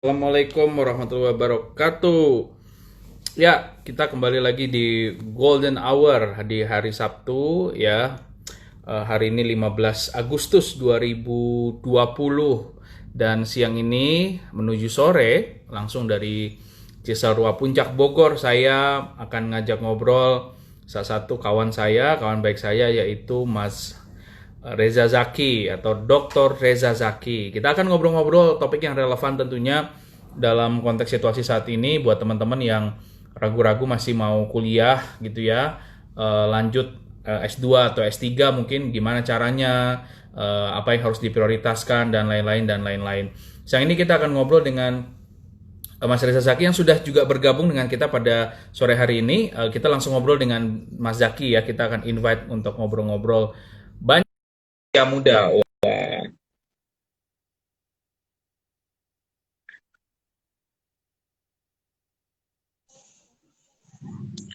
Assalamualaikum warahmatullahi wabarakatuh. Ya, kita kembali lagi di Golden Hour di hari Sabtu ya. Hari ini 15 Agustus 2020 dan siang ini menuju sore langsung dari Cisarua Puncak Bogor saya akan ngajak ngobrol salah satu kawan saya, kawan baik saya yaitu Mas Reza Zaki atau Dr. Reza Zaki. Kita akan ngobrol-ngobrol topik yang relevan tentunya dalam konteks situasi saat ini buat teman-teman yang ragu-ragu masih mau kuliah gitu ya, lanjut S2 atau S3 mungkin gimana caranya, apa yang harus diprioritaskan dan lain-lain dan lain-lain. Siang ini kita akan ngobrol dengan Mas Reza Zaki yang sudah juga bergabung dengan kita pada sore hari ini. Kita langsung ngobrol dengan Mas Zaki ya. Kita akan invite untuk ngobrol-ngobrol banyak yang muda.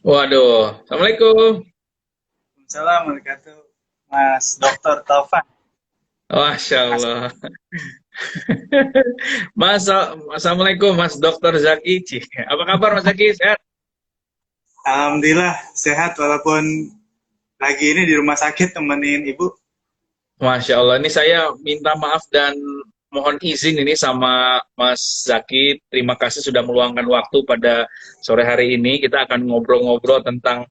Waduh, assalamualaikum. Assalamualaikum warahmatullahi wabarakatuh, Mas Dr. Taufan. Masya Mas, Allah. Assalamualaikum Mas Dokter Zaki. Apa kabar Mas Zaki? Sehat? Alhamdulillah sehat walaupun lagi ini di rumah sakit temenin ibu. Masya Allah. Ini saya minta maaf dan mohon izin ini sama Mas Zaki. Terima kasih sudah meluangkan waktu pada sore hari ini. Kita akan ngobrol-ngobrol tentang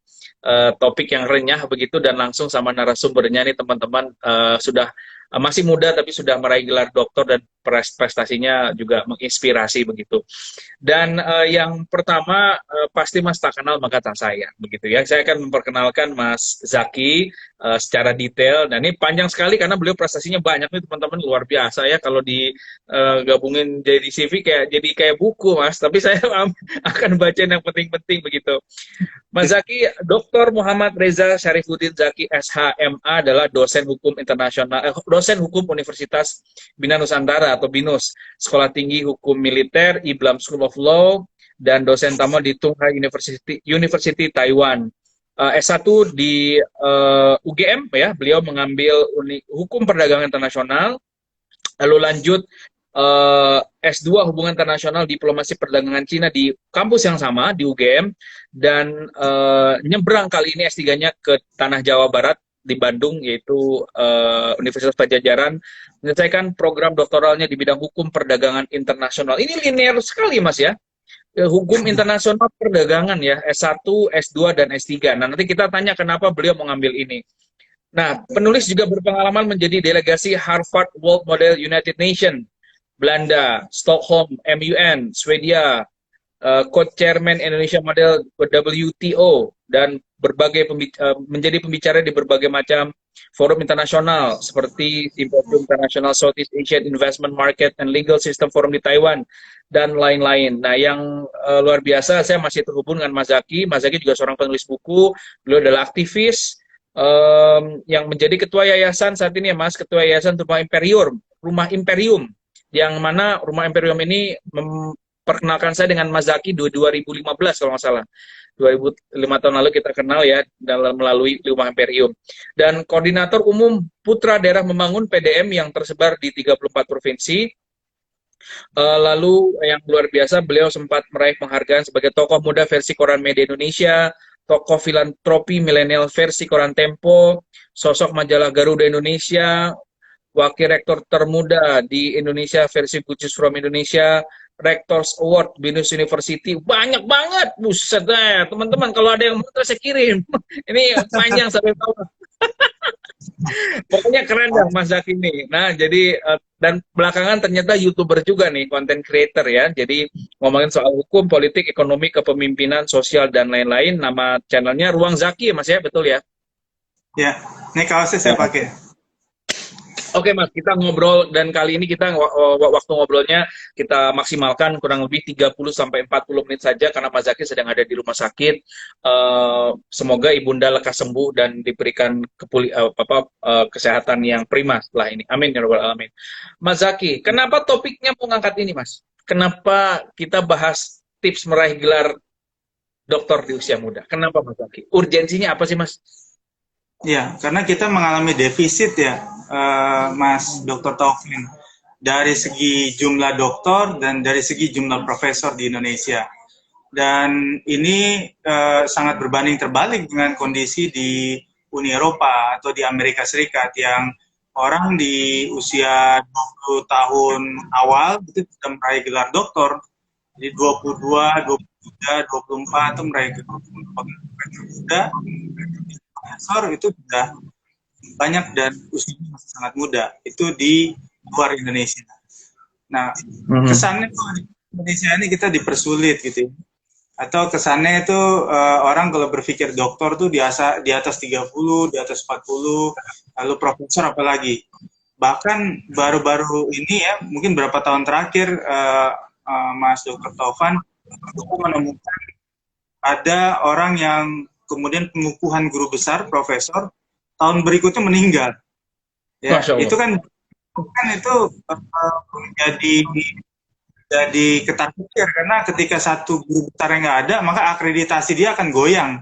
topik yang renyah begitu dan langsung sama narasumbernya nih teman-teman sudah masih muda tapi sudah meraih gelar doktor dan prestasinya juga menginspirasi begitu. Dan yang pertama pasti Mas tak kenal maka tak sayang begitu ya. Saya akan memperkenalkan Mas Zaki secara detail. Dan ini panjang sekali karena beliau prestasinya banyak nih teman-teman, luar biasa ya kalau digabungin jadi CV kayak buku Mas. Tapi saya akan baca yang penting-penting begitu. Mas Zaki, Dr. Muhammad Reza Syarifuddin Zaki SHMA adalah dosen hukum internasional, dosen hukum Universitas Bina Nusantara atau BINUS, Sekolah Tinggi Hukum Militer, Iblam School of Law, dan dosen tamu di Tsinghua University Taiwan. S1 di UGM ya, beliau mengambil hukum perdagangan internasional, lalu lanjut S2 Hubungan Internasional Diplomasi Perdagangan Cina di kampus yang sama di UGM dan nyebrang kali ini S3-nya ke Tanah Jawa Barat di Bandung yaitu Universitas Pajajaran menyelesaikan program doktoralnya di bidang hukum perdagangan internasional. Ini linear sekali Mas ya. Hukum internasional perdagangan ya, S1, S2 dan S3. Nah, nanti kita tanya kenapa beliau mengambil ini. Nah, penulis juga berpengalaman menjadi delegasi Harvard World Model United Nations, Belanda, Stockholm, MUN, Swedia, co-chairman Indonesia Model WTO, dan menjadi pembicara di berbagai macam forum internasional seperti Symposium International Southeast Asian Investment Market and Legal System Forum di Taiwan, dan lain-lain. Nah, yang luar biasa, saya masih terhubung dengan Mas Zaki. Mas Zaki juga seorang penulis buku, beliau adalah aktivis, yang menjadi ketua yayasan saat ini ya Mas, ketua yayasan Rumah Imperium, yang mana Rumah Imperium ini memperkenalkan saya dengan Mas Zaki 2015 kalau nggak salah. 2005 tahun lalu kita kenal ya dalam melalui Rumah Imperium. Dan koordinator umum Putra Daerah Membangun PDM yang tersebar di 34 provinsi. Lalu yang luar biasa, beliau sempat meraih penghargaan sebagai tokoh muda versi Koran Media Indonesia, tokoh filantropi milenial versi Koran Tempo, sosok majalah Garuda Indonesia, wakil rektor termuda di Indonesia versi Bucus from Indonesia, Rectors Award Binus University, banyak banget, buset deh, teman-teman kalau ada yang mau saya kirim, ini panjang sampai bawah. Pokoknya keren dah Mas Zaki ini. Nah, jadi dan belakangan ternyata YouTuber juga nih, content creator ya. Jadi ngomongin soal hukum, politik, ekonomi, kepemimpinan, sosial dan lain-lain. Nama channelnya Ruang Zaki ya Mas ya, betul ya? Ya, ini kaosnya saya Ya. pakai. Oke Mas, kita ngobrol dan kali ini kita waktu ngobrolnya kita maksimalkan kurang lebih 30 sampai 40 menit saja karena Mas Zaki sedang ada di rumah sakit. Semoga Ibunda lekas sembuh dan diberikan kesehatan yang prima setelah ini. Amin ya rabbal alamin. Mas Zaki, kenapa topiknya mau ngangkat ini Mas? Kenapa kita bahas tips meraih gelar doktor di usia muda? Kenapa Mas Zaki? Urgensinya apa sih Mas? Ya, karena kita mengalami defisit ya, Mas Dr. Taufan. dari segi jumlah doktor dan dari segi jumlah profesor di Indonesia. Dan ini sangat berbanding terbalik dengan kondisi di Uni Eropa atau di Amerika Serikat yang orang di usia 20 tahun awal itu sudah meraih gelar doktor. Jadi 22, 23, 24 itu meraih gelar doktor. Profesor itu sudah banyak dan usianya masih sangat muda. Itu di luar Indonesia. Nah, kesannya tuh di Indonesia ini kita dipersulit gitu ya. Atau kesannya itu orang kalau berpikir dokter tuh di atas 30, di atas 40, lalu profesor apalagi. Bahkan baru-baru ini ya, mungkin berapa tahun terakhir Mas Dr. Taufan aku menemukan ada orang yang kemudian pengukuhan guru besar, profesor, tahun berikutnya meninggal. Ya, itu kan itu jadi ketar ketir karena ketika satu guru besar yang nggak ada maka akreditasi dia akan goyang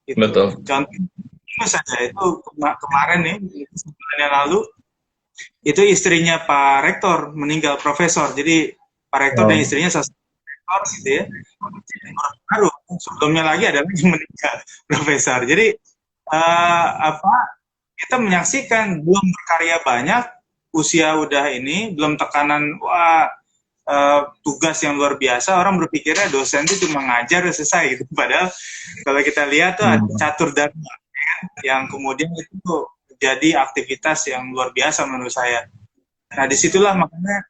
gitu. Betul. Contoh saja itu kemarin nih sebulan yang lalu itu istrinya Pak Rektor meninggal, profesor. Jadi Pak Rektor dan istrinya rektor gitu ya, baru sebelumnya lagi ada lagi meninggal profesor. Jadi kita menyaksikan belum berkarya banyak, usia udah ini, belum tekanan tugas yang luar biasa, orang berpikirnya dosen itu cuma ngajar selesai gitu. Padahal kalau kita lihat tuh ada catur dharma yang kemudian itu jadi aktivitas yang luar biasa menurut saya. Nah disitulah makanya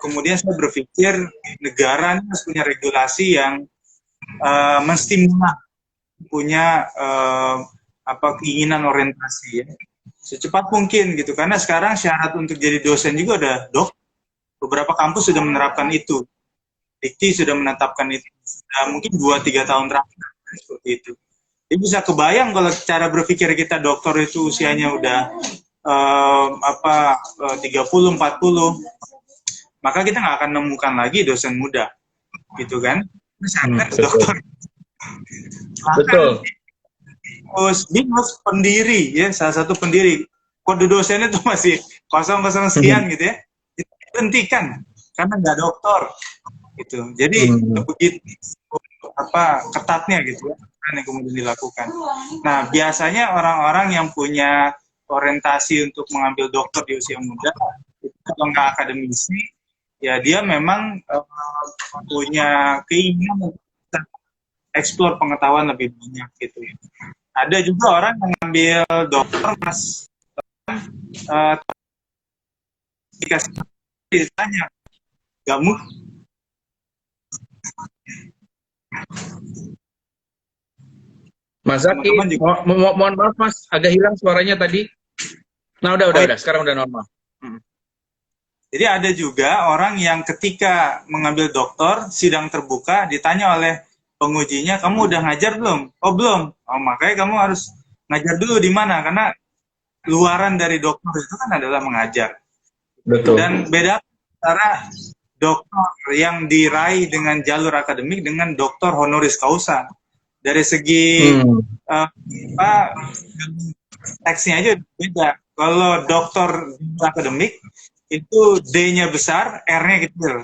kemudian saya berpikir negara harus punya regulasi yang menstimulus punya keinginan orientasi ya secepat mungkin gitu, karena sekarang syarat untuk jadi dosen juga udah beberapa kampus sudah menerapkan itu. Dikti sudah menetapkan itu. Sudah mungkin 2-3 tahun terakhir seperti itu. Jadi bisa kebayang kalau cara berpikir kita dokter itu usianya udah 30, 40, maka kita nggak akan menemukan lagi dosen muda. Gitu kan? Dokter. Betul. Binus pendiri ya, salah satu pendiri. Kode dosennya itu masih 00 sekian gitu ya. Hentikan karena nggak dokter gitu. Jadi begitu ketatnya gitu ya yang kemudian dilakukan. Nah biasanya orang-orang yang punya orientasi untuk mengambil dokter di usia muda itu kalau nggak akademisi ya dia memang punya keinginan untuk eksplor pengetahuan lebih banyak gitu ya. Ada juga orang yang ngambil dokter mas ditanya nggak mungkin. Mas Zaki, mohon maaf Mas, agak hilang suaranya tadi. Nah udah, sekarang udah normal. Jadi ada juga orang yang ketika mengambil dokter, sidang terbuka, ditanya oleh pengujinya, kamu udah ngajar belum? Oh belum. Oh makanya kamu harus ngajar dulu di mana? Karena luaran dari dokter itu kan adalah mengajar. Betul. Dan beda antara dokter yang diraih dengan jalur akademik dengan dokter honoris causa. Dari segi teksnya aja beda. Kalau dokter akademik itu D-nya besar, R-nya kecil.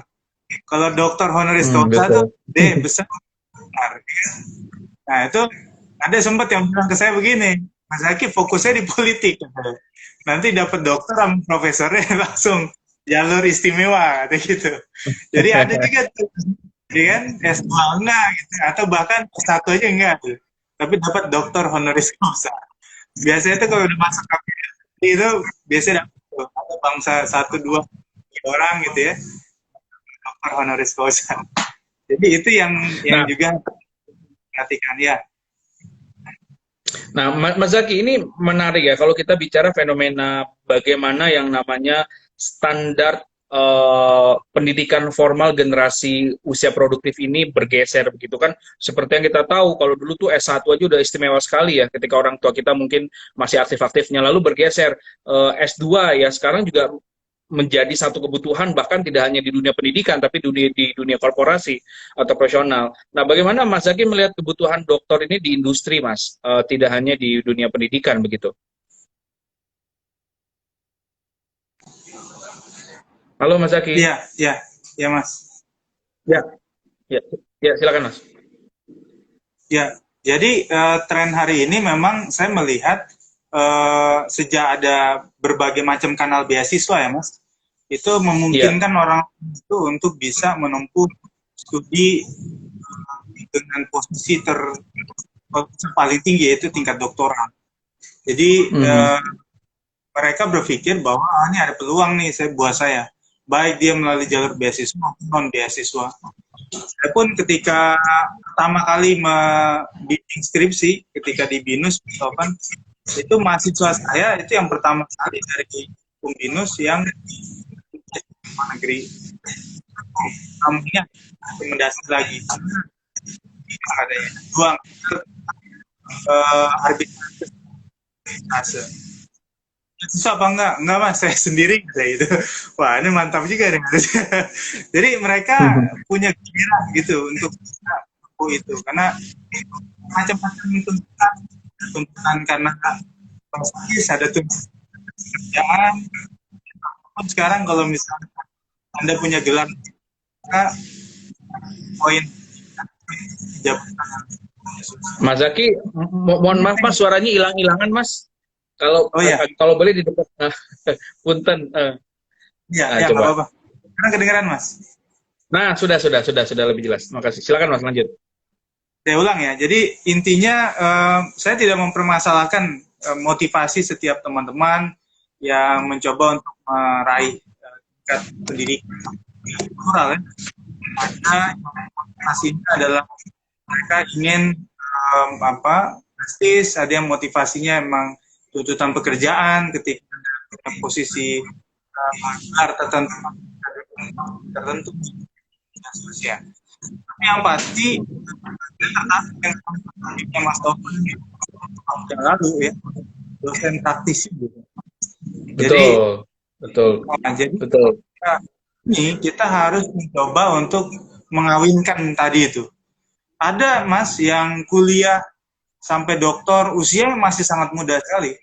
Kalau dokter honoris causa itu D besar, R. Nah itu ada sempat yang bilang ke saya begini, Mas Zaki fokusnya di politik. Nanti dapat dokter sama profesornya langsung jalur istimewa kayak gitu. Jadi ada juga jadi kan S2 enggak gitu, atau bahkan S1 aja enggak tuh. Tapi dapat dokter honoris causa. Biasanya itu kalau udah masuk kabinet itu biasanya dapat atau bangsa 1-2 orang gitu ya. Dokter honoris causa. Jadi itu yang juga perhatikan ya. Nah, Mas Zaki, ini menarik ya kalau kita bicara fenomena bagaimana yang namanya standar pendidikan formal generasi usia produktif ini bergeser begitu kan. Seperti yang kita tahu, kalau dulu tuh S1 aja udah istimewa sekali ya, ketika orang tua kita mungkin masih aktif-aktifnya, lalu bergeser S2 ya, sekarang juga menjadi satu kebutuhan, bahkan tidak hanya di dunia pendidikan, tapi di dunia korporasi atau profesional. Nah, bagaimana Mas Zaki melihat kebutuhan dokter ini di industri, Mas? Tidak hanya di dunia pendidikan, begitu? Halo Mas Zaki. Iya, iya, iya Mas. Ya, ya, ya silakan Mas. Ya, jadi tren hari ini memang saya melihat sejak ada berbagai macam kanal beasiswa ya Mas, itu Iya. memungkinkan orang itu untuk bisa menempuh studi dengan posisi paling tinggi yaitu tingkat doktoral. Jadi Mhm. mereka berpikir bahwa ini ada peluang nih buat saya, baik dia melalui jalur beasiswa maupun non beasiswa. Saya pun ketika pertama kali membimbing skripsi ketika di BINUS, itu mahasiswa saya itu yang pertama kali dari BINUS yang di luar negeri. Namanya rekomendasi lagi. Ada yang dua arbitrase. Susah apa enggak? Enggak mas, saya sendiri kayak itu. Wah ini mantap juga nih. Jadi mereka punya gairah gitu untuk itu karena macam-macam tuntutan karena pasti ada tuntutan kerjaan. Sekarang kalau misalnya Anda punya gelar, poin jabatan. Mas Zaki, mohon maaf Mas, suaranya hilang-hilangan Mas. Kalau Oh ya, kalau boleh di dekat punten. iya, Nah, ya nggak coba. apa-apa. Karena kedengeran mas. Nah, sudah lebih jelas. Makasih. Silakan Mas lanjut. Saya ulang ya. Jadi intinya saya tidak mempermasalahkan motivasi setiap teman-teman yang mencoba untuk meraih tingkat pendidikan moral ya. Karena motivasinya adalah mereka ingin prestis, ada yang motivasinya emang tuntutan pekerjaan ketika ada posisi tertentu tertentu dan seterusnya. Tapi yang pasti tertarik dengan Mas Taufan yang lalu ya, dosen praktisi gitu. Jadi, Betul. Betul. jadi Betul. ini kita harus mencoba untuk mengawinkan tadi itu. Ada Mas yang kuliah sampai doktor, usia masih sangat muda sekali.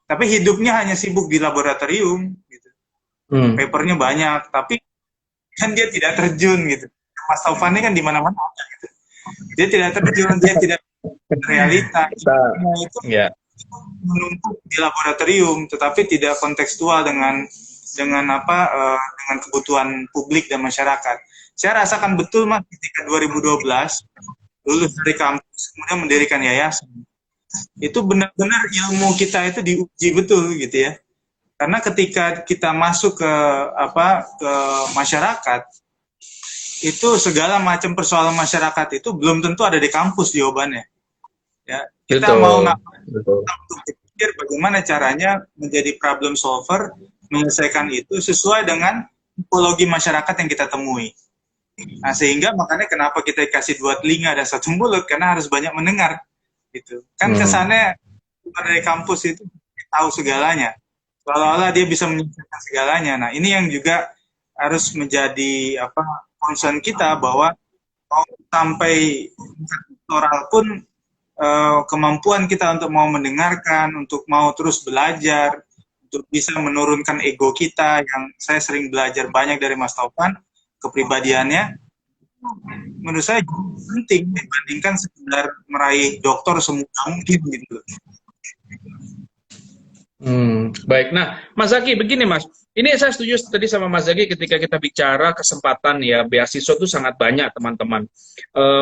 Tapi hidupnya hanya sibuk di laboratorium gitu. Hmm. Papernya banyak, tapi kan dia tidak terjun gitu. Mas Taufan ini kan di mana-mana gitu. Dia tidak terjun, dia tidak realita. Nah, itu Ya. menumpuk di laboratorium, tetapi tidak kontekstual dengan dengan kebutuhan publik dan masyarakat. Saya rasakan betul mas ketika 2012 lulus dari kampus kemudian mendirikan yayasan. Itu benar-benar ilmu kita itu diuji betul gitu ya. Karena ketika kita masuk ke masyarakat, itu segala macam persoalan masyarakat itu belum tentu ada di kampus jawabannya. Ya, kita mau berpikir bagaimana caranya menjadi problem solver, menyelesaikan itu sesuai dengan tipologi masyarakat yang kita temui. Nah, sehingga makanya kenapa kita dikasih 2 telinga dan 1 mulut, karena harus banyak mendengar. Gitu. Kan kesannya dari kampus itu tahu segalanya. Seolah-olah dia bisa menyelesaikan segalanya. Nah, ini yang juga harus menjadi concern kita bahwa mau sampai doktoral pun kemampuan kita untuk mau mendengarkan, untuk mau terus belajar, untuk bisa menurunkan ego kita yang saya sering belajar banyak dari Mas Taufan, kepribadiannya, menurut saya penting dibandingkan sekedar meraih doktor semudah mungkin gitu. Baik. Nah, Mas Zaki, begini Mas. Ini saya setuju tadi sama Mas Zaki ketika kita bicara kesempatan ya, beasiswa itu sangat banyak teman-teman.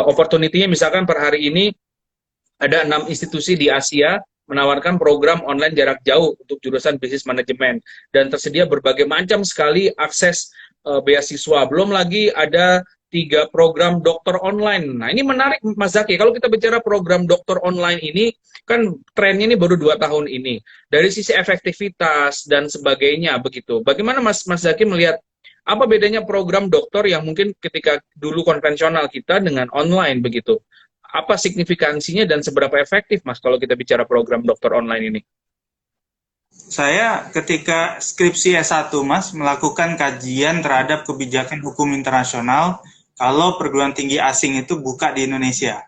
Opportunity-nya misalkan per hari ini ada 6 institusi di Asia menawarkan program online jarak jauh untuk jurusan bisnis manajemen dan tersedia berbagai macam sekali akses beasiswa. Belum lagi ada 3 program dokter online. Nah, ini menarik Mas Zaki. Kalau kita bicara program dokter online ini, kan trennya ini baru 2 tahun ini. Dari sisi efektivitas dan sebagainya begitu. Bagaimana Mas Zaki melihat apa bedanya program dokter yang mungkin ketika dulu konvensional kita dengan online begitu? Apa signifikansinya dan seberapa efektif Mas kalau kita bicara program dokter online ini? Saya ketika skripsi S1 Mas melakukan kajian terhadap kebijakan hukum internasional kalau perguruan tinggi asing itu buka di Indonesia.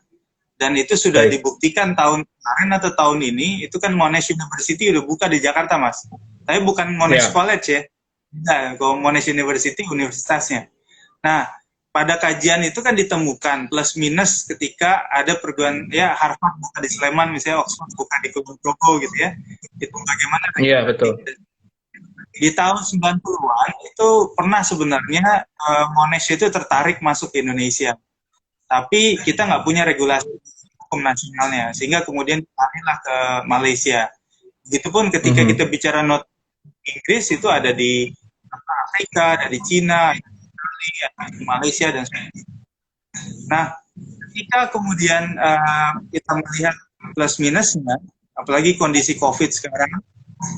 Dan itu sudah dibuktikan tahun kemarin atau tahun ini, itu kan Monash University udah buka di Jakarta Mas. Tapi bukan Monash College ya. Nah, kalau Monash University universitasnya. Nah, pada kajian itu kan ditemukan plus minus ketika ada perguruan ya Harvard buka di Sleman misalnya, Oxford buka di Kulon Progo gitu ya. Itu bagaimana Iya, betul. di tahun 90-an itu pernah sebenarnya Monash itu tertarik masuk ke Indonesia. Tapi kita nggak punya regulasi hukum nasionalnya, sehingga kemudian larilah ke Malaysia. Begitupun ketika kita bicara not Inggris itu ada di Afrika, ada di Cina, ada di Malaysia dan sebagainya. Nah, ketika kemudian kita melihat plus minusnya, apalagi kondisi COVID sekarang,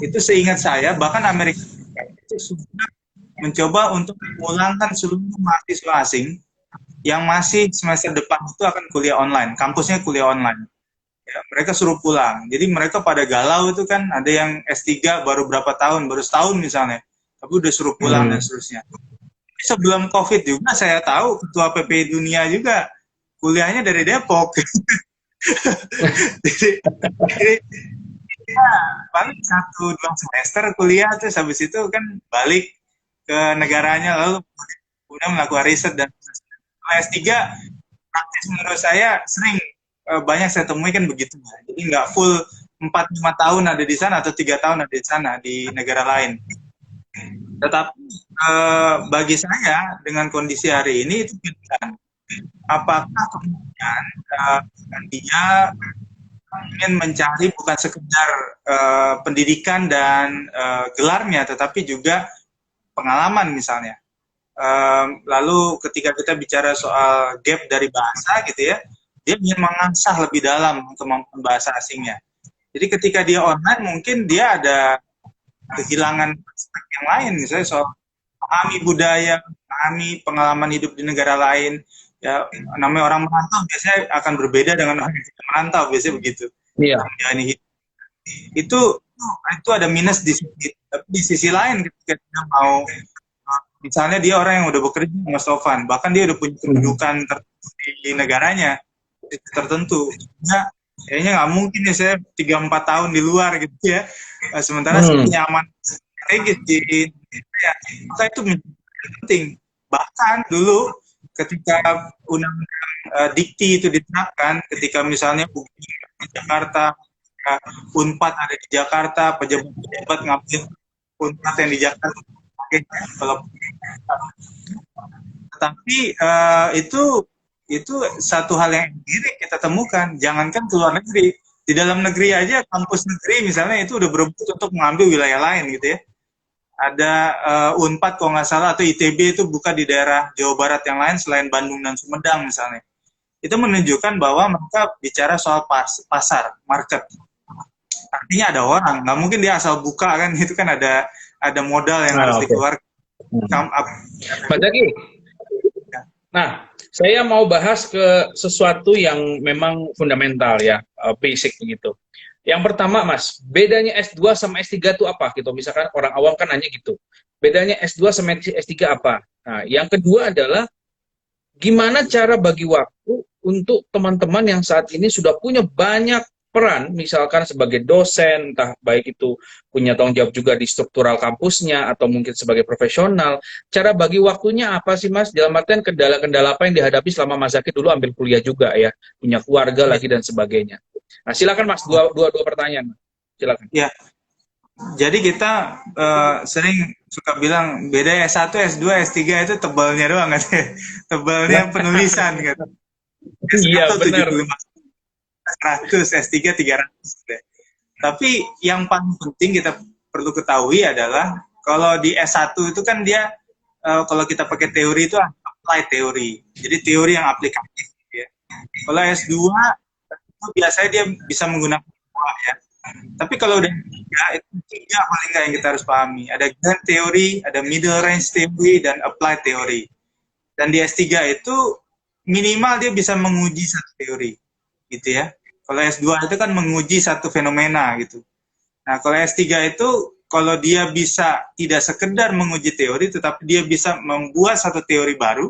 itu seingat saya bahkan Amerika itu sudah mencoba untuk memulangkan seluruh mahasiswa asing yang masih semester depan itu akan kuliah online, kampusnya kuliah online. Ya, mereka suruh pulang. Jadi mereka pada galau itu kan, ada yang S3 baru berapa tahun, baru setahun misalnya, tapi udah suruh pulang dan seterusnya. Sebelum COVID juga saya tahu ketua PPI Dunia juga kuliahnya dari Depok. jadi ya, paling 1-2 semester kuliah terus habis itu kan balik ke negaranya lalu kemudian melakukan riset dan S3 praktis menurut saya sering banyak saya temui kan begitu. Jadi nggak full 4-5 tahun ada di sana atau 3 tahun ada di sana di negara lain. Tetapi bagi saya dengan kondisi hari ini itu pilihan. Apakah kemudian dia ingin mencari bukan sekedar pendidikan dan gelarnya, tetapi juga pengalaman misalnya. Lalu ketika kita bicara soal gap dari bahasa gitu ya, dia ingin mengasah lebih dalam kemampuan bahasa asingnya. Jadi ketika dia online mungkin dia ada kehilangan aspek yang lain, misalnya soal memahami budaya, memahami pengalaman hidup di negara lain. Ya, namanya orang merantau biasanya akan berbeda dengan orang yang tidak merantau, biasanya begitu. Iya. Itu ada minus di sisi, tapi di sisi lain ketika dia mau, misalnya dia orang yang udah bekerja Mas Sofan, bahkan dia udah punya kedudukan tertentu di negaranya tertentu. Nah, kayaknya nggak mungkin ya saya 3-4 tahun di luar gitu ya. Sementara nyaman strategis di Indonesia, maka itu penting. Bahkan dulu ketika undang-undang Dikti itu diterapkan, ketika misalnya di Jakarta, Unpad ada di Jakarta, pejabat-pejabat ngambil Unpad yang di Jakarta. Tetapi itu satu hal yang empiri kita temukan. Jangankan ke luar negeri, di dalam negeri aja kampus negeri misalnya itu udah berebut untuk mengambil wilayah lain gitu ya. Ada Unpad kalau nggak salah atau ITB itu buka di daerah Jawa Barat yang lain selain Bandung dan Sumedang misalnya. Itu menunjukkan bahwa mereka bicara soal pasar, market. Artinya ada orang, nggak mungkin dia asal buka kan, itu kan ada modal yang harus dikeluarkan. Pak Zaki, nah saya mau bahas ke sesuatu yang memang fundamental ya, basic begitu. Yang pertama Mas, bedanya S2 sama S3 itu apa gitu? Misalkan orang awam kan nanya gitu. Bedanya S2 sama S3 apa? Nah, yang kedua adalah gimana cara bagi waktu untuk teman-teman yang saat ini sudah punya banyak peran, misalkan sebagai dosen, entah baik itu punya tanggung jawab juga di struktural kampusnya, atau mungkin sebagai profesional, cara bagi waktunya apa sih Mas? Dalam artian kendala-kendala apa yang dihadapi selama Mas Zaki dulu ambil kuliah juga ya, punya keluarga lagi dan sebagainya. Nah silakan Mas, dua pertanyaan. Silakan. Ya, jadi kita sering suka bilang beda S1, S2, S3 itu tebalnya doang kan? Tebalnya penulisan gitu. Iya benar. 100, S3 300. Tapi yang paling penting kita perlu ketahui adalah kalau di S1 itu kan dia kalau kita pakai teori itu apply teori. Jadi teori yang aplikatif ya. Kalau S2 itu biasanya dia bisa menggunakan ya. Tapi kalau udah itu 3 paling nggak yang kita harus pahami. Ada grand teori, ada middle range teori, dan apply teori. Dan di S3 itu minimal dia bisa menguji satu teori. Gitu ya. Kalau S2 itu kan menguji satu fenomena gitu. Nah, kalau S3 itu kalau dia bisa tidak sekedar menguji teori, tetapi dia bisa membuat satu teori baru,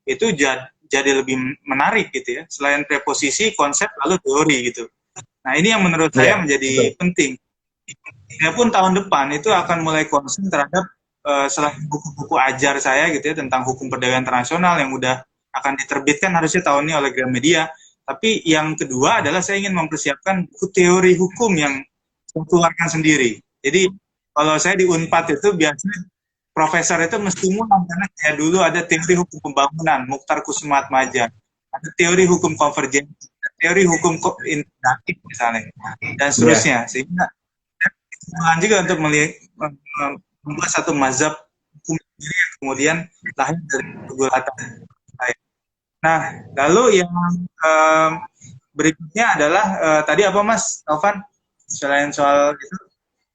itu jadi lebih menarik gitu ya. Selain preposisi, konsep, lalu teori gitu. Nah, ini yang menurut saya menjadi penting. Saya pun tahun depan itu akan mulai konsen terhadap selain buku-buku ajar saya gitu ya tentang hukum perdagangan internasional yang udah akan diterbitkan harusnya tahun ini oleh Gramedia. Tapi yang kedua adalah saya ingin mempersiapkan buku teori hukum yang saya keluarkan sendiri. Jadi kalau saya di Unpad itu biasanya profesor itu mesti mulai karena kayak dulu ada teori hukum pembangunan Mukhtar Kusumatmaja, ada teori hukum konvergensi, teori hukum integratif misalnya, dan seterusnya. Sehingga saya juga untuk membuat satu mazhab hukum sendiri yang kemudian lahir dari pergulatan saya. Nah, lalu yang berikutnya adalah tadi apa Mas Alvan? Selain soal itu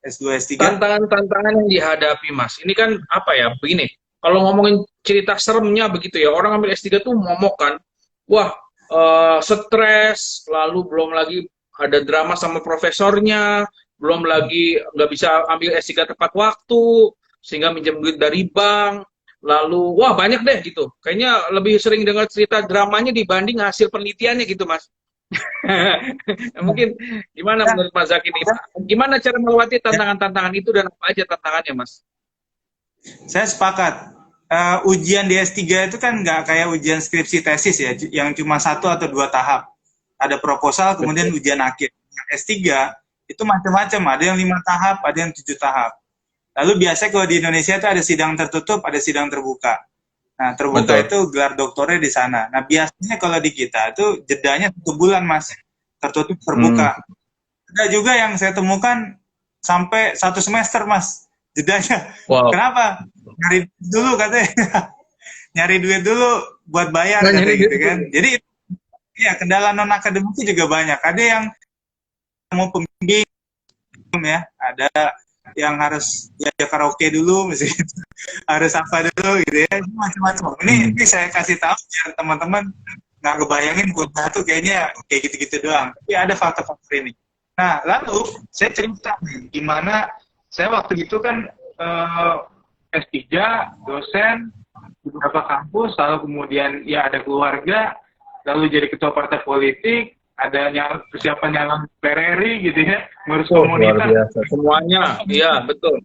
S2, S3? Tantangan-tantangan yang dihadapi, Mas. Ini kan apa ya, begini. Kalau ngomongin cerita seremnya begitu ya, orang ambil S3 tuh momok kan. Wah, stres, lalu belum lagi ada drama sama profesornya, belum lagi nggak bisa ambil S3 tepat waktu, sehingga minjem duit dari bank. Lalu, wah banyak deh gitu. Kayaknya lebih sering dengar cerita dramanya dibanding hasil penelitiannya gitu, Mas. Mungkin gimana menurut Mas Zaki ini? Gimana cara melewati tantangan-tantangan itu dan apa aja tantangannya, Mas? Saya sepakat. Ujian di S3 itu kan nggak kayak ujian skripsi tesis ya, yang cuma 1 atau 2 tahap. Ada proposal, kemudian ujian akhir. S3 itu macam-macam, ada yang 5 tahap, ada yang 7 tahap. Lalu biasanya kalau di Indonesia itu ada sidang tertutup, ada sidang terbuka. Nah, terbuka itu gelar doktornya di sana. Nah, biasanya kalau di kita itu jedanya 1 bulan, Mas. Tertutup, terbuka. Ada juga yang saya temukan sampai 1 semester, Mas. Jedanya. Wow. Kenapa? Nyari dulu katanya. Nyari duit dulu buat bayar katanya gitu kan. Jadi ya kendala non akademiknya juga banyak. Ada yang mau pembimbing ya, ada yang harus ya karaoke dulu misalnya. Harus apa dulu gitu ya. Macam-macam. Ini saya kasih tahu biar teman-teman nggak kebayangin kuliah tuh kayaknya kayak gitu-gitu doang. Tapi ada faktor-faktor ini. Nah, lalu saya cerita nih gimana saya waktu itu kan S3, dosen, beberapa kampus, lalu kemudian ya ada keluarga, lalu jadi ketua partai politik, ada persiapan nyalon PRRI gitu ya, ngurus komunitas. Semuanya, iya betul.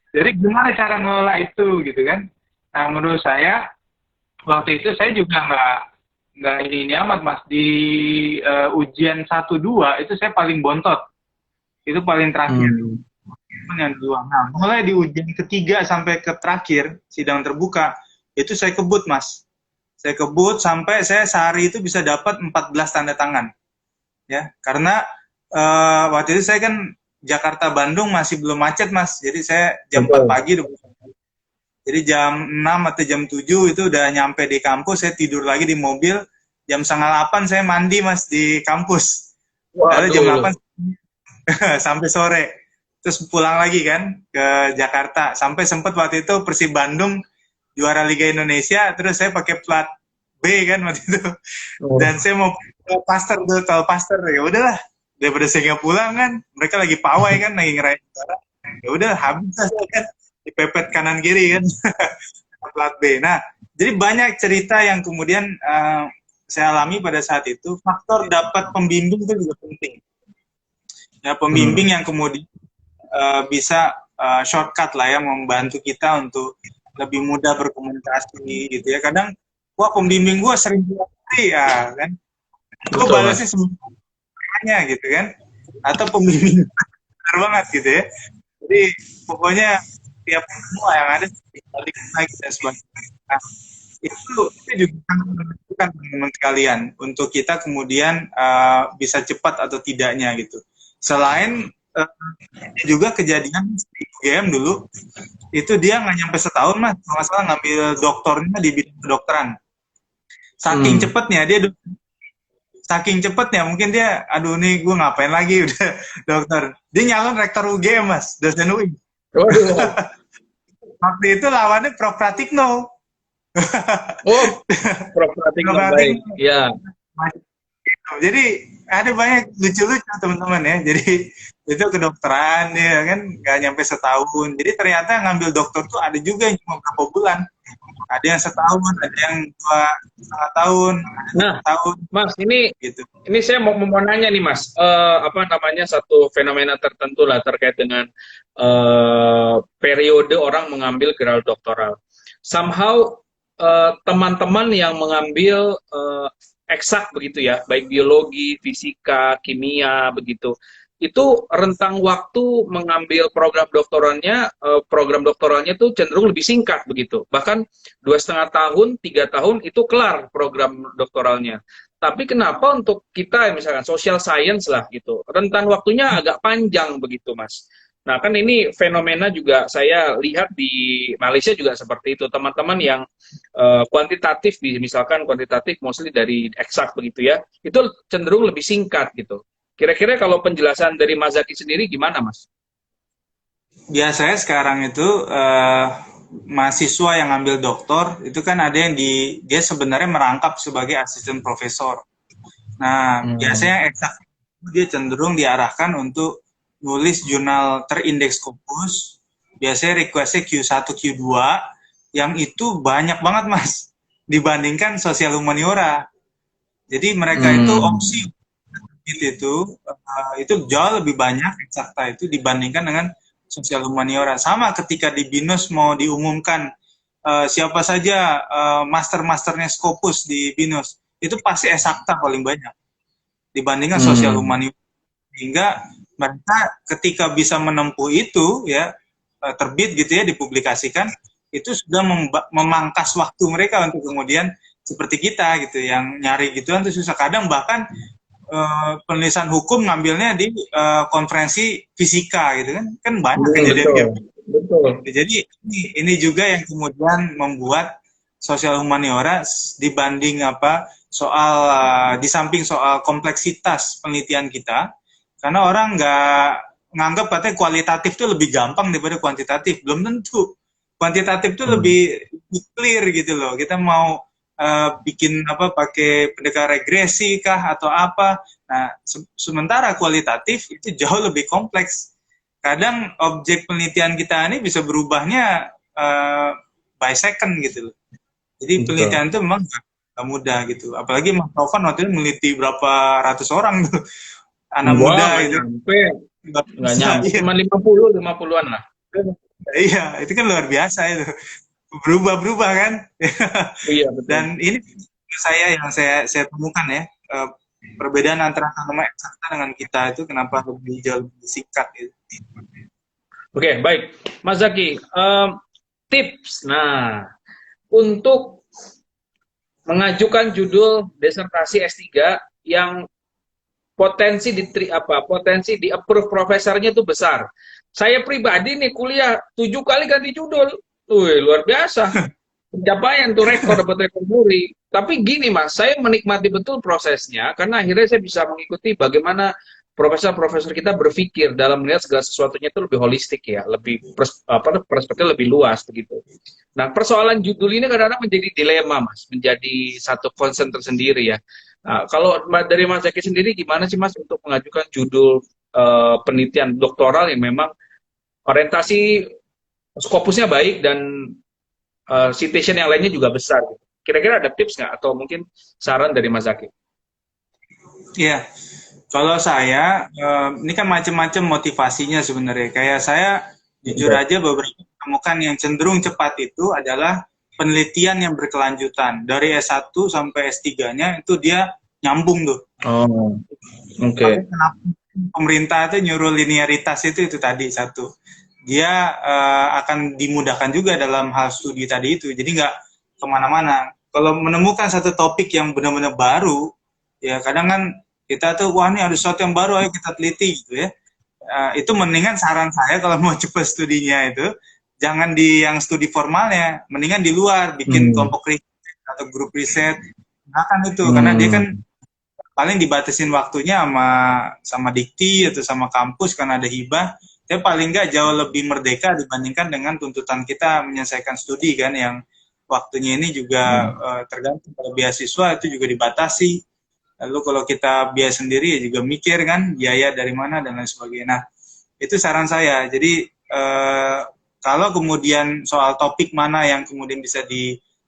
Jadi gimana cara ngelola itu gitu kan? Nah menurut saya, waktu itu saya juga nggak ini amat Mas, di ujian 1-2 itu saya paling bontot. Itu paling terakhir. Yang kedua. Nah, mulai di ujian ketiga sampai ke terakhir sidang terbuka itu saya kebut Mas. Saya kebut sampai saya sehari itu bisa dapat 14 tanda tangan. Ya, karena waktu itu saya kan Jakarta Bandung masih belum macet Mas. Jadi saya jam 4 pagi jadi jam 6 atau jam 7 itu udah nyampe di kampus, saya tidur lagi di mobil. Jam 7:30 saya mandi Mas di kampus. Lalu jam 8 sampai sore. Terus pulang lagi kan ke Jakarta. Sampai sempat waktu itu Persib Bandung juara Liga Indonesia, terus saya pakai plat B kan waktu itu. Dan saya mau tol Pasteur. Ya udahlah, daripada saya nggak pulang kan, mereka lagi pawai kan, lagi ngerayain juara. Ya udah habis saya kan dipepet kanan kiri kan plat B. Nah, jadi banyak cerita yang kemudian saya alami pada saat itu. Faktor dapat pembimbing itu juga penting. Ya, pembimbing yang kemudian bisa shortcut lah ya, membantu kita untuk lebih mudah berkomunikasi gitu ya. Kadang wah pembimbing gue sering ya kan, gue balasnya semuanya gitu kan, atau pembimbing benar banget gitu ya. Jadi pokoknya tiap semua yang ada balik lagi dan sebagainya. Nah, itu juga menentukan teman-teman sekalian untuk kita kemudian bisa cepat atau tidaknya gitu. Selain juga kejadian di UGM dulu, itu dia nggak nyampe setahun Mas, masalah ngambil doktornya di bidang kedokteran. Saking cepetnya mungkin dia, aduh nih gue ngapain lagi udah dokter. Dia nyalon rektor UGM Mas, dosen UI. Waktu itu lawannya Prof. Pratikno. Prof. Pratikno baik, ya. Jadi ada banyak lucu-lucu teman-teman ya. Jadi itu kedokteran ya kan nggak nyampe setahun. Jadi ternyata ngambil dokter tuh ada juga yang cuma berapa bulan. Ada yang setahun, ada yang 2,5 tahun, ada yang Nah, 1 tahun, Mas, ini gitu. saya mau nanya nih, Mas. Apa namanya, satu fenomena tertentu lah terkait dengan periode orang mengambil gelar doktoral. Somehow teman-teman yang mengambil eksak begitu ya, baik biologi, fisika, kimia begitu, itu rentang waktu mengambil program doktoralnya tuh cenderung lebih singkat begitu. Bahkan 2,5 tahun, 3 tahun itu kelar program doktoralnya. Tapi kenapa untuk kita misalkan social science lah gitu, rentan waktunya agak panjang begitu, Mas. Nah, kan ini fenomena juga saya lihat di Malaysia juga seperti itu. Teman-teman yang kuantitatif, misalkan kuantitatif mostly dari eksak begitu ya, itu cenderung lebih singkat gitu. Kira-kira kalau penjelasan dari Mas Zaki sendiri gimana, Mas? Biasanya sekarang itu mahasiswa yang ambil doktor itu kan ada yang dia sebenarnya merangkap sebagai asisten profesor. Nah, Hmm. biasanya eksak dia cenderung diarahkan untuk nulis jurnal terindeks Scopus. Biasanya requestnya Q1, Q2, yang itu banyak banget, Mas, dibandingkan sosial humaniora. Jadi mereka itu Hmm. opsi itu jauh lebih banyak eksakta itu dibandingkan dengan sosial humaniora. Sama ketika di BINUS mau diumumkan siapa saja master-masternya Scopus di BINUS, itu pasti eksakta paling banyak dibandingkan sosial Hmm. humaniora. Sehingga mereka ketika bisa menempuh itu ya terbit gitu ya dipublikasikan, itu sudah memangkas waktu mereka untuk kemudian seperti kita gitu yang nyari gituan tuh susah. Kadang bahkan penulisan hukum ngambilnya di konferensi fisika gitu kan banyak Hmm, kejadian betul. gitu. Betul. Jadi ini juga yang kemudian membuat sosial humaniora dibanding apa soal di samping soal kompleksitas penelitian kita, karena orang nggak nganggap katanya kualitatif itu lebih gampang daripada kuantitatif, belum tentu. Kuantitatif itu Hmm. lebih clear gitu loh. Kita mau bikin apa pakai pendekatan regresi kah atau apa. Nah, sementara kualitatif itu jauh lebih kompleks. Kadang objek penelitian kita ini bisa berubahnya by second gitu loh. Jadi Betul. penelitian itu memang gak mudah gitu. Apalagi Mas Taufan waktu itu meneliti berapa ratus orang tuh anak Wah, muda nggak itu. nyampe. Nggak Bisa, nyampe. iya. Cuma 50-an lah. Iya, itu kan luar biasa itu. Berubah-berubah kan. Iya, betul. Dan ini yang saya temukan ya, perbedaan antara tanaman eksakta dengan kita itu kenapa lebih jauh lebih singkat gitu. Oke, baik. Mas Zaki, tips. Nah, untuk mengajukan judul disertasi S3 yang potensi di approve profesornya itu besar. Saya pribadi nih kuliah 7 kali ganti judul. Wih, luar biasa. Pencapaian tuh rekor, dapat rekor muri. Tapi gini Mas, saya menikmati betul prosesnya karena akhirnya saya bisa mengikuti bagaimana profesor-profesor kita berpikir dalam melihat segala sesuatunya itu lebih holistik ya, lebih perspektif lebih luas begitu. Nah, persoalan judul ini kadang-kadang menjadi dilema Mas, menjadi satu concern tersendiri ya. Nah, kalau dari Mas Zaki sendiri gimana sih Mas untuk mengajukan judul penelitian doktoral yang memang orientasi skopusnya baik dan citation yang lainnya juga besar. Kira-kira ada tips nggak atau mungkin saran dari Mas Zaki? Iya, kalau saya ini kan macam-macam motivasinya sebenarnya. Kayak saya jujur Betul. aja beberapa temukan yang cenderung cepat itu adalah penelitian yang berkelanjutan. Dari S1 sampai S3-nya itu dia nyambung tuh. Oh, oke. Tapi kenapa pemerintah itu nyuruh linearitas itu tadi satu. Dia akan dimudahkan juga dalam hal studi tadi itu. Jadi nggak kemana-mana. Kalau menemukan satu topik yang benar-benar baru, ya kadang kan kita tuh wah ini ada sesuatu yang baru, ayo kita teliti gitu ya. Itu mendingan saran saya kalau mau cepat studinya itu jangan di yang studi formalnya, mendingan di luar bikin Hmm. kelompok riset atau grup riset. Nah kan itu karena dia kan Hmm. paling dibatasin waktunya sama dikti atau sama kampus karena ada hibah. Tapi paling nggak jauh lebih merdeka dibandingkan dengan tuntutan kita menyelesaikan studi kan yang waktunya ini juga Hmm. tergantung. Kalau beasiswa itu juga dibatasi. Lalu kalau kita biaya sendiri ya juga mikir kan biaya dari mana dan lain sebagainya. Nah, itu saran saya. Jadi kalau kemudian soal topik mana yang kemudian bisa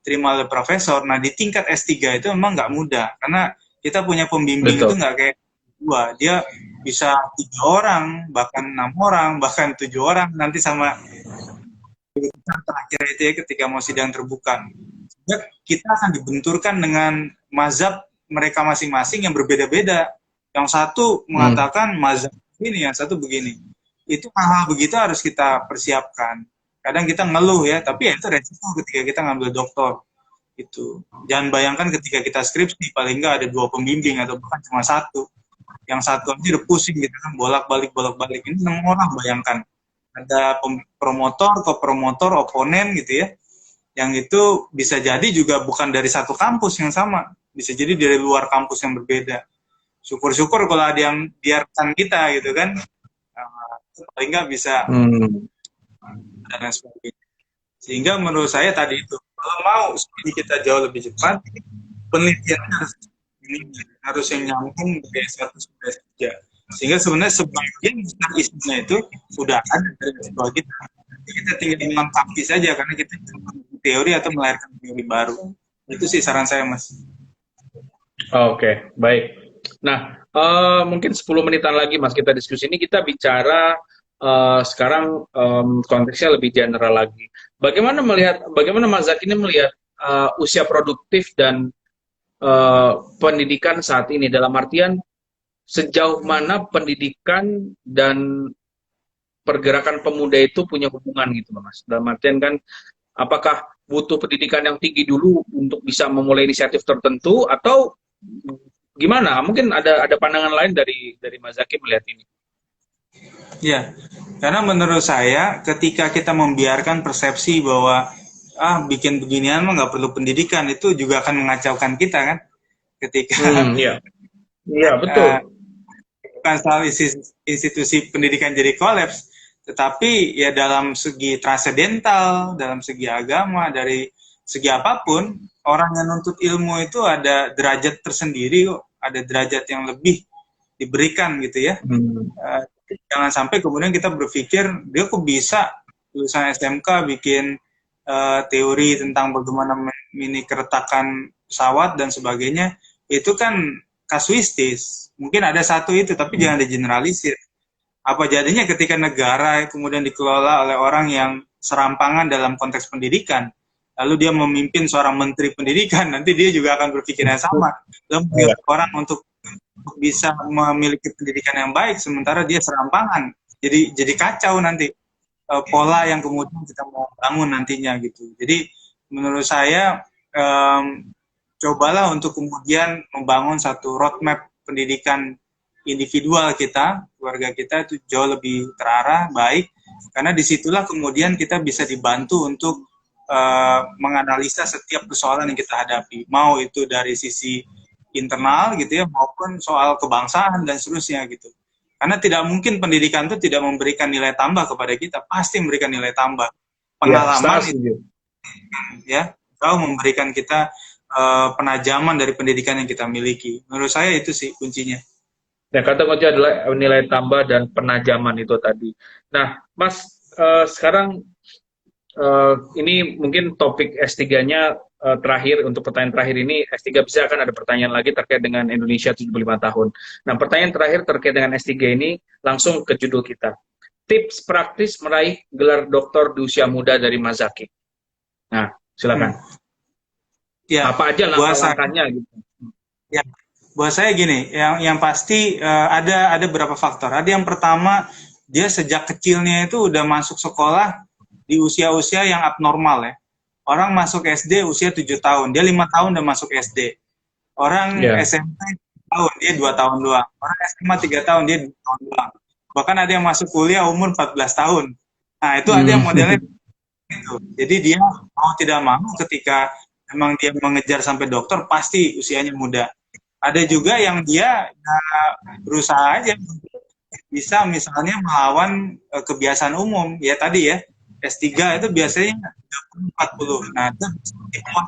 diterima oleh profesor. Nah, di tingkat S3 itu memang nggak mudah, karena kita punya pembimbing itu Betul. nggak kayak dua. Dia bisa 3 orang, bahkan 6 orang, bahkan 7 orang, nanti sama terakhir itu ya ketika mau sidang terbuka. Sehingga kita akan dibenturkan dengan mazhab mereka masing-masing yang berbeda-beda. Yang satu mengatakan mazhab ini, yang satu begini. Itu hal-hal begitu harus kita persiapkan. Kadang kita ngeluh ya, tapi ya itu resiko ketika kita ngambil doktor. Itu. Jangan bayangkan ketika kita skripsi, paling nggak ada 2 pembimbing atau bahkan cuma satu. Yang satu aja udah pusing gitu kan, bolak-balik. Ini 6 orang, bayangkan. Ada promotor, kopromotor, oponen gitu ya. Yang itu bisa jadi juga bukan dari satu kampus yang sama. Bisa jadi dari luar kampus yang berbeda. Syukur-syukur kalau ada yang biarkan kita gitu kan. Paling nggak bisa dan sebagainya. Sehingga menurut saya tadi itu, kalau mau studi kita jauh lebih cepat, penelitiannya harus yang nyambung dari S1 sampai S3. Sehingga sebenarnya sebagian besar isinya itu sudah ada dari S2 kita. Kita tinggal melengkapi saja karena kita teori atau melahirkan teori baru. Itu sih saran saya, Mas. Oke, baik. Nah, mungkin 10 menitan lagi, Mas, kita diskusi ini. Kita bicara sekarang konteksnya lebih general lagi. Bagaimana Mas Zaki ini melihat usia produktif dan pendidikan saat ini? Dalam artian, sejauh mana pendidikan dan pergerakan pemuda itu punya hubungan gitu, Mas? Dalam artian kan, apakah butuh pendidikan yang tinggi dulu untuk bisa memulai inisiatif tertentu, atau gimana? Mungkin ada pandangan lain dari Mas Zaki melihat ini. Ya, karena menurut saya ketika kita membiarkan persepsi bahwa bikin beginian mah nggak perlu pendidikan, itu juga akan mengacaukan kita kan. Ketika iya betul. Bukan soal institusi pendidikan jadi kolaps, tetapi ya dalam segi transendental, dalam segi agama, dari segi apapun, orang yang nuntut ilmu itu ada derajat tersendiri, ada derajat yang lebih diberikan gitu ya. Jangan sampai kemudian kita berpikir dia kok bisa lulusan SMK bikin teori tentang bagaimana mini keretakan pesawat dan sebagainya, itu kan kasuistis. Mungkin ada satu itu, tapi jangan digeneralisir. Apa jadinya ketika negara kemudian dikelola oleh orang yang serampangan dalam konteks pendidikan, lalu dia memimpin seorang menteri pendidikan, nanti dia juga akan berpikir yang sama. Lalu orang untuk bisa memiliki pendidikan yang baik, sementara dia serampangan. Jadi kacau nanti pola yang kemudian kita mau bangun nantinya gitu. Jadi menurut saya cobalah untuk kemudian membangun satu roadmap pendidikan individual kita, keluarga kita itu jauh lebih terarah, baik, karena disitulah kemudian kita bisa dibantu untuk menganalisa setiap persoalan yang kita hadapi, mau itu dari sisi internal gitu ya, maupun soal kebangsaan dan seterusnya gitu. Karena tidak mungkin pendidikan itu tidak memberikan nilai tambah kepada kita, pasti memberikan nilai tambah. Pengalaman itu, ya, jauh memberikan kita penajaman dari pendidikan yang kita miliki. Menurut saya itu sih kuncinya. Ya, kata kunci adalah nilai tambah dan penajaman itu tadi. Nah, Mas, sekarang ini mungkin topik S3-nya terakhir, untuk pertanyaan terakhir ini, S3 bisa akan ada pertanyaan lagi terkait dengan Indonesia 75 tahun. Nah, pertanyaan terakhir terkait dengan S3 ini langsung ke judul kita. Tips praktis meraih gelar doktor di usia muda dari Mas Zaki. Nah, silakan. Ya, apa aja langkah-langkahnya gitu. Ya, buat saya gini, yang pasti ada beberapa faktor. Ada yang pertama, dia sejak kecilnya itu udah masuk sekolah di usia-usia yang abnormal ya. Orang masuk SD usia 7 tahun, dia 5 tahun udah masuk SD. Orang SMP tahun, dia 2 tahun doang. Orang SMA 3 tahun, dia 2 tahun doang. Bahkan ada yang masuk kuliah umur 14 tahun. Nah, itu ada yang modelnya gitu. Jadi dia mau tidak mau ketika memang dia mengejar sampai dokter, pasti usianya muda. Ada juga yang dia berusaha aja bisa misalnya melawan kebiasaan umum. Ya tadi ya, S3 itu biasanya 30-40. Nah, itu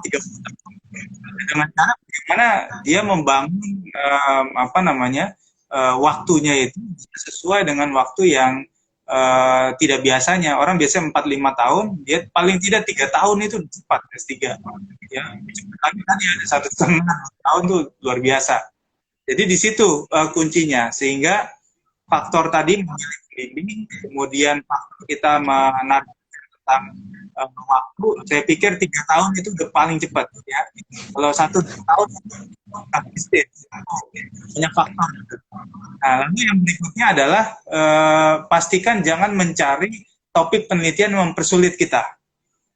30 tahun. Dengan cara bagaimana dia membangun waktunya itu sesuai dengan waktu yang tidak biasanya. Orang biasanya 4-5 tahun, dia paling tidak 3 tahun itu cepat S3. Ya, tapi tadi ada 1,5 tahun tuh luar biasa. Jadi di situ kuncinya, sehingga faktor tadi memilih bimbing, kemudian faktor kita menarik tentang waktu, saya pikir 3 tahun itu udah paling cepat ya. Kalau 1 tahun habis deh, banyak faktor. Nah, lalu yang berikutnya adalah pastikan jangan mencari topik penelitian yang mempersulit kita.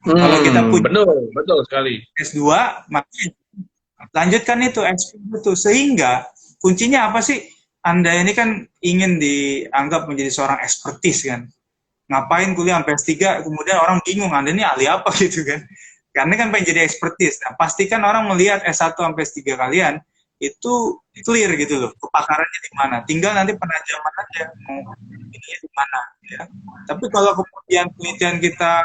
Kalau kita punya betul sekali. S2, maka lanjutkan itu S2 itu, sehingga kuncinya apa sih? Anda ini kan ingin dianggap menjadi seorang ekspertis kan. Ngapain kuliah sampai S3, kemudian orang bingung, Anda ini ahli apa gitu kan. Karena kan pengen jadi ekspertis. Nah, pastikan orang melihat S1 sampai S3 kalian, itu clear gitu loh, kepakarannya di mana. Tinggal nanti penajaman aja, mau ini di mana. Ya. Tapi kalau kemudian penelitian kita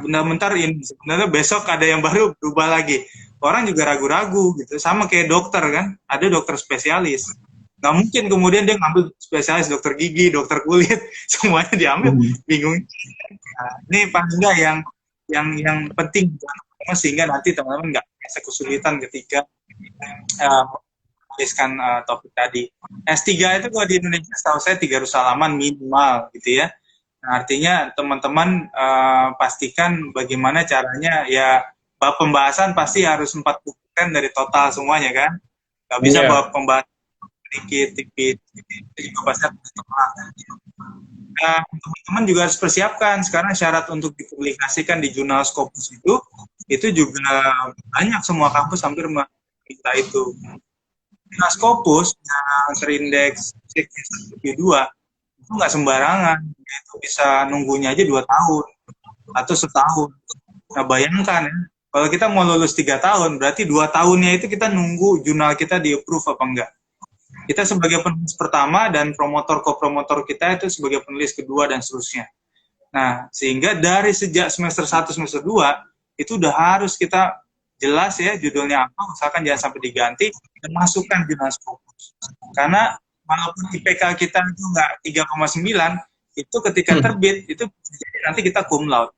bentar-bentar ini, sebenarnya besok ada yang baru berubah lagi. Orang juga ragu-ragu gitu. Sama kayak dokter kan, ada dokter spesialis. Nggak mungkin kemudian dia ngambil spesialis dokter gigi, dokter kulit, semuanya diambil, bingung. Nah, ini paling enggak yang penting, sehingga nanti teman-teman nggak bisa kesulitan ketika menuliskan topik tadi. S3 itu kalau di Indonesia, setahu saya 300 halaman minimal gitu ya. Nah, artinya teman-teman pastikan bagaimana caranya, ya pembahasan pasti harus 40% dari total semuanya kan. Nggak bisa bawa pembahasan dikit-dikit, itu juga pasti harus ditolak. Nah, teman-teman juga harus persiapkan, sekarang syarat untuk dipublikasikan di jurnal Scopus itu juga banyak, semua kampus hampir minta itu. Jurnal Scopus yang terindeks CQ1Q2 itu nggak sembarangan, itu bisa nunggunya aja 2 tahun atau setahun. Nah, bayangkan ya, kalau kita mau lulus 3 tahun, berarti 2 tahunnya itu kita nunggu jurnal kita di-approve apa enggak. Kita sebagai penulis pertama dan promotor co-promotor kita itu sebagai penulis kedua dan seterusnya. Nah, sehingga dari sejak semester 1, semester 2, itu udah harus kita jelas ya judulnya apa, misalkan jangan sampai diganti, dan masukkan jurnal Scopus. Karena walaupun IPK kita itu nggak 3,9, itu ketika terbit, itu nanti kita cum laude.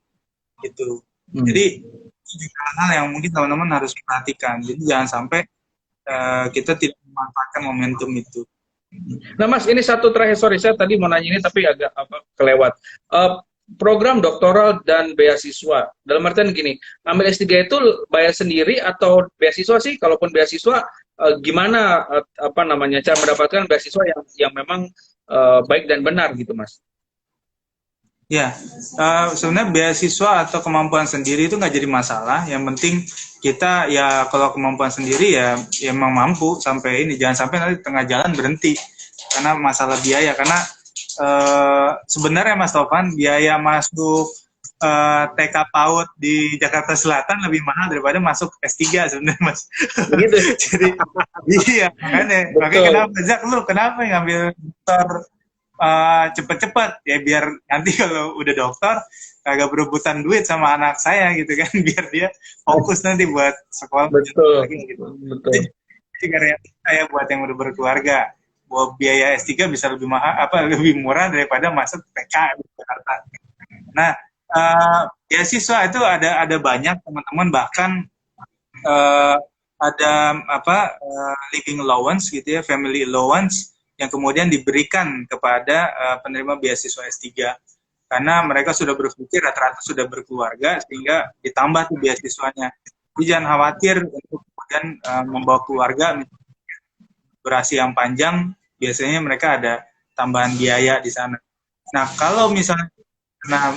Gitu. Jadi, itu hal-hal yang mungkin teman-teman harus perhatikan. Jadi jangan sampai kita tidak memanfaatkan momentum itu. Nah Mas, ini satu terakhir, sorry saya tadi mau nanya ini tapi agak kelewat. Program doktoral dan beasiswa, dalam artian gini, ambil S3 itu bayar sendiri atau beasiswa sih? Kalaupun beasiswa, gimana cara mendapatkan beasiswa yang memang baik dan benar gitu Mas? Ya, sebenarnya beasiswa atau kemampuan sendiri itu nggak jadi masalah. Yang penting kita ya kalau kemampuan sendiri ya emang mampu sampai ini, jangan sampai nanti tengah jalan berhenti karena masalah biaya. Karena sebenarnya Mas Tovan, biaya masuk TK PAUD di Jakarta Selatan lebih mahal daripada masuk S3 sebenarnya Mas. Begitu. Jadi iya makanya kenapa Zak, lu kenapa ngambil dokter cepet-cepet ya, biar nanti kalau udah dokter kagak berebutan duit sama anak saya gitu kan, biar dia fokus nanti buat sekolah. Betul. Gitu. Betul. Jadi saya buat yang udah berkeluarga, bahwa biaya S3 bisa lebih mahal, lebih murah daripada masuk PK di Jakarta. Nah, beasiswa itu ada banyak teman-teman, bahkan ada living allowance gitu ya, family allowance yang kemudian diberikan kepada penerima beasiswa S3 karena mereka sudah berpikir rata-rata sudah berkeluarga sehingga ditambah tuh beasiswanya. Jadi jangan khawatir untuk kemudian membawa keluarga durasi yang panjang, biasanya mereka ada tambahan biaya di sana. Nah, kalau misalnya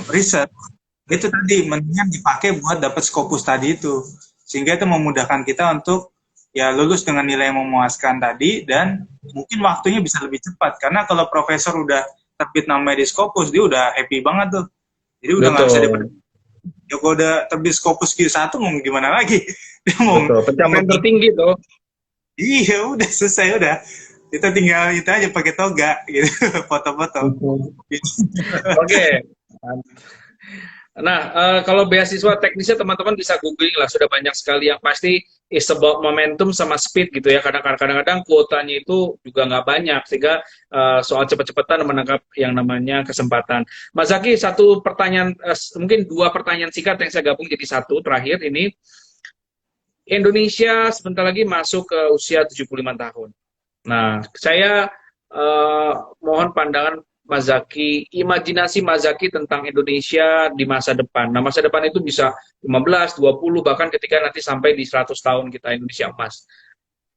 riset itu tadi mendingan dipakai buat dapat Scopus tadi itu, sehingga itu memudahkan kita untuk ya lulus dengan nilai yang memuaskan tadi, dan mungkin waktunya bisa lebih cepat. Karena kalau profesor udah terbit namanya di Scopus, dia udah happy banget tuh. Jadi udah nggak bisa dipercaya. Ya kalau udah terbit Scopus Q1 mau gimana lagi? Dia mau pencapaian tertinggi tuh. Iya, udah selesai udah. Kita tinggal itu aja pakai toga gitu, foto-foto. Oke. Nah, kalau beasiswa teknisnya teman-teman bisa googling lah, sudah banyak sekali yang pasti is about momentum sama speed gitu ya. Kadang-kadang kuotanya itu juga nggak banyak, sehingga soal cepet-cepetan menangkap yang namanya kesempatan. Mas Zaki, satu pertanyaan, mungkin dua pertanyaan singkat yang saya gabung jadi satu terakhir ini. Indonesia sebentar lagi masuk ke usia 75 tahun. Nah, saya mohon pandangan Mas Zaki, imajinasi Mas Zaki tentang Indonesia di masa depan. Nah, masa depan itu bisa 15, 20, bahkan ketika nanti sampai di 100 tahun kita Indonesia emas.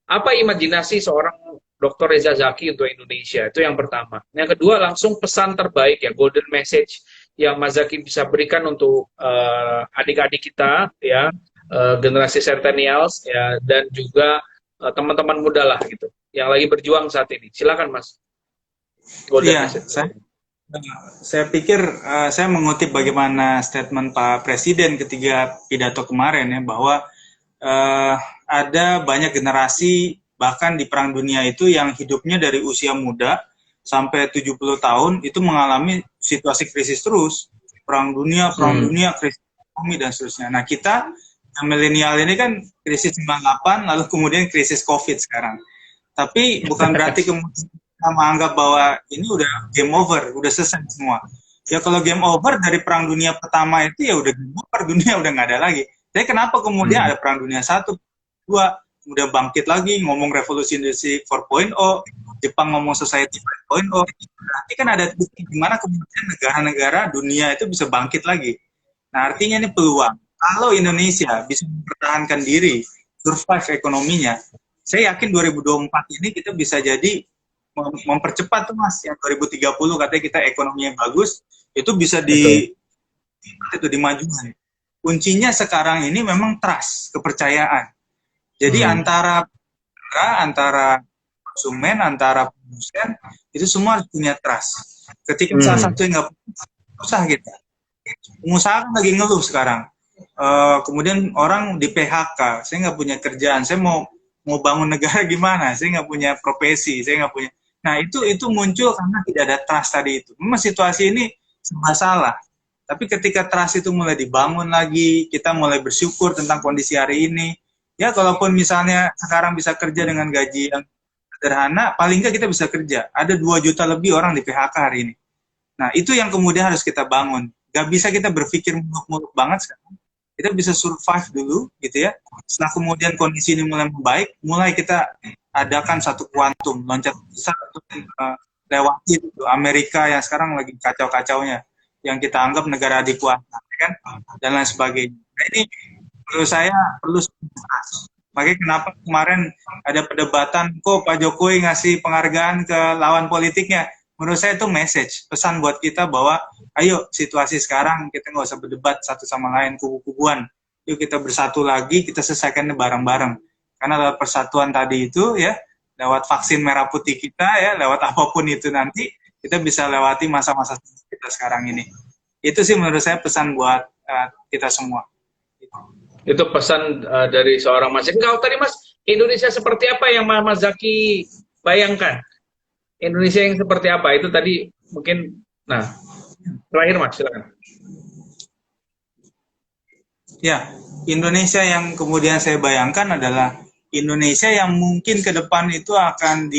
Apa imajinasi seorang Dr. Reza Zaki untuk Indonesia? Itu yang pertama. Yang kedua, langsung pesan terbaik ya, golden message yang Mas Zaki bisa berikan untuk adik-adik kita ya, generasi centennials ya, dan juga teman-teman muda lah gitu yang lagi berjuang saat ini. Silakan Mas. Golden Iya, message. saya pikir saya mengutip bagaimana statement Pak Presiden ketika pidato kemarin ya, bahwa eh, ada banyak generasi bahkan di Perang Dunia itu yang hidupnya dari usia muda sampai 70 tahun itu mengalami situasi krisis terus. Perang dunia, krisis ekonomi dan seterusnya. Nah, kita yang milenial ini kan krisis 98 lalu kemudian krisis Covid sekarang. Tapi bukan berarti kemudian kita menganggap bahwa ini udah game over, udah selesai semua. Ya kalau game over dari Perang Dunia Pertama itu ya udah game over, dunia udah nggak ada lagi. Jadi kenapa kemudian ada Perang Dunia 1, 2, kemudian bangkit lagi ngomong revolusi industri 4.0, Jepang ngomong society 5.0, berarti kan ada titik di mana kemudian negara-negara dunia itu bisa bangkit lagi. Nah artinya ini peluang. Kalau Indonesia bisa mempertahankan diri, survive ekonominya, saya yakin 2024 ini kita bisa jadi mempercepat tuh Mas, yang 2030 katanya kita ekonominya bagus, itu bisa itu dimajukan. Kuncinya sekarang ini memang trust, kepercayaan. Jadi antara konsumen, antara produsen, itu semua harus punya trust. Ketika salah satu yang nggak usah kita. Pengusaha kan lagi ngeluh sekarang. Kemudian orang di PHK, saya nggak punya kerjaan, saya mau bangun negara gimana? Saya nggak punya profesi, saya nggak punya. Nah itu muncul karena tidak ada trust tadi itu. Memang situasi ini serba salah. Tapi ketika trust itu mulai dibangun lagi, kita mulai bersyukur tentang kondisi hari ini. Ya kalaupun misalnya sekarang bisa kerja dengan gaji yang sederhana, paling nggak kita bisa kerja. Ada 2 juta lebih orang di PHK hari ini. Nah itu yang kemudian harus kita bangun. Gak bisa kita berpikir muluk-muluk banget sekarang. Kita bisa survive dulu gitu ya. Setelah kemudian kondisi ini mulai membaik, mulai kita adakan satu kuantum loncat besar untuk lewati itu Amerika yang sekarang lagi kacau-kacaunya, yang kita anggap negara adik kuasa kan, dan lain sebagainya. Nah, ini menurut saya perlu stabilitas. Makanya kenapa kemarin ada perdebatan kok Pak Jokowi ngasih penghargaan ke lawan politiknya. Menurut saya itu message, pesan buat kita bahwa ayo situasi sekarang kita nggak usah berdebat satu sama lain, kubu-kubuan. Yuk kita bersatu lagi, kita selesaikannya bareng-bareng. Karena lewat persatuan tadi itu ya, lewat vaksin merah putih kita ya, lewat apapun itu nanti, kita bisa lewati masa-masa kita sekarang ini. Itu sih menurut saya pesan buat kita semua. Itu pesan dari seorang Mas. Enggak, tadi Mas, Indonesia seperti apa yang Mas Zaki bayangkan? Indonesia yang seperti apa? Itu tadi mungkin, nah, terakhir Mas, silakan. Ya, Indonesia yang kemudian saya bayangkan adalah Indonesia yang mungkin ke depan itu akan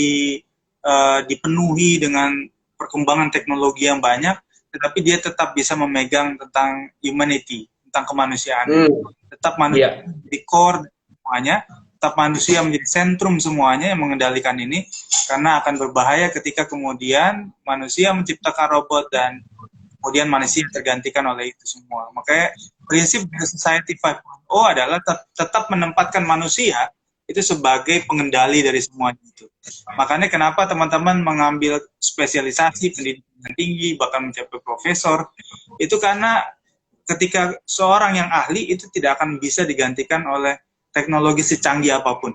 dipenuhi dengan perkembangan teknologi yang banyak, tetapi dia tetap bisa memegang tentang humanity, tentang kemanusiaan. Tetap manusia di core semuanya, tetap manusia menjadi sentrum semuanya yang mengendalikan ini, karena akan berbahaya ketika kemudian manusia menciptakan robot dan kemudian manusia tergantikan oleh itu semua. Makanya prinsip dari Society 5.0 adalah tetap menempatkan manusia itu sebagai pengendali dari semua itu. Makanya kenapa teman-teman mengambil spesialisasi pendidikan yang tinggi, bahkan mencapai profesor, itu karena ketika seorang yang ahli itu tidak akan bisa digantikan oleh teknologi secanggih apapun.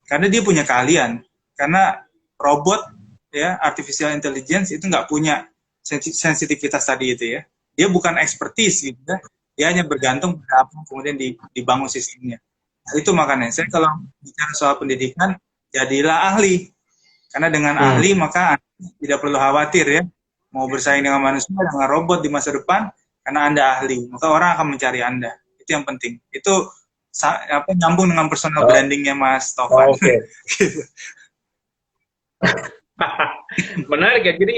Karena dia punya keahlian. Karena robot, ya, artificial intelligence itu nggak punya sensitivitas tadi itu ya. Dia bukan expertise gitu ya. Dia hanya bergantung pada apa kemudian dibangun sistemnya. Nah, itu makanya saya kalau bicara soal pendidikan, jadilah ahli. Karena dengan ahli maka tidak perlu khawatir ya. Mau bersaing dengan manusia, dengan robot di masa depan, karena Anda ahli, maka orang akan mencari Anda. Itu yang penting. Itu nyambung dengan personal brandingnya Mas Taufan. Oke. Menarik ya, jadi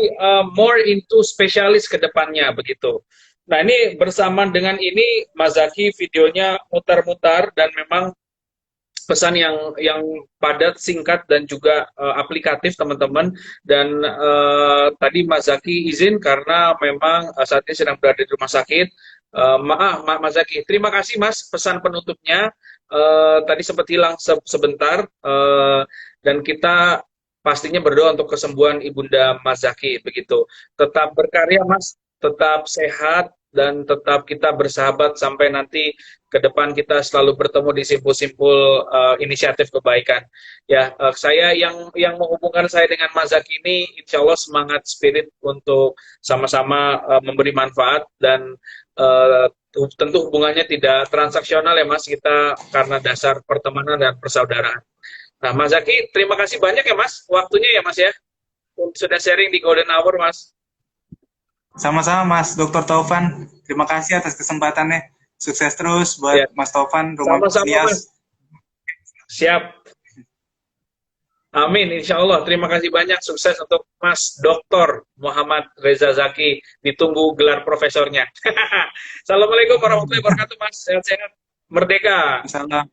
more into spesialis ke depannya begitu. Nah ini bersamaan dengan ini Mas Zaki videonya mutar-mutar dan memang pesan yang padat, singkat dan juga aplikatif teman-teman. Dan tadi Mas Zaki izin karena memang saat ini sedang berada di rumah sakit. Mas Zaki, terima kasih Mas pesan penutupnya. Tadi sempat hilang sebentar dan kita pastinya berdoa untuk kesembuhan Ibunda Mas Zaki begitu. Tetap berkarya Mas, tetap sehat dan tetap kita bersahabat sampai nanti ke depan kita selalu bertemu di simpul-simpul inisiatif kebaikan. Ya, saya yang menghubungkan saya dengan Mas Zaki ini, insya Allah semangat spirit untuk sama-sama memberi manfaat dan tentu hubungannya tidak transaksional ya Mas, kita karena dasar pertemanan dan persaudaraan. Nah, Mas Zaki, terima kasih banyak ya Mas, waktunya ya Mas ya, sudah sharing di Golden Hour Mas. Sama-sama Mas Dr. Taufan, terima kasih atas kesempatannya. Sukses terus buat ya. Mas Taufan, rumah Nias. Siap. Amin, insya Allah. Terima kasih banyak. Sukses untuk Mas Dr. Muhammad Reza Zaki. Ditunggu gelar profesornya. Assalamualaikum warahmatullahi wabarakatuh Mas. Sehat-sehat. Merdeka. Salam.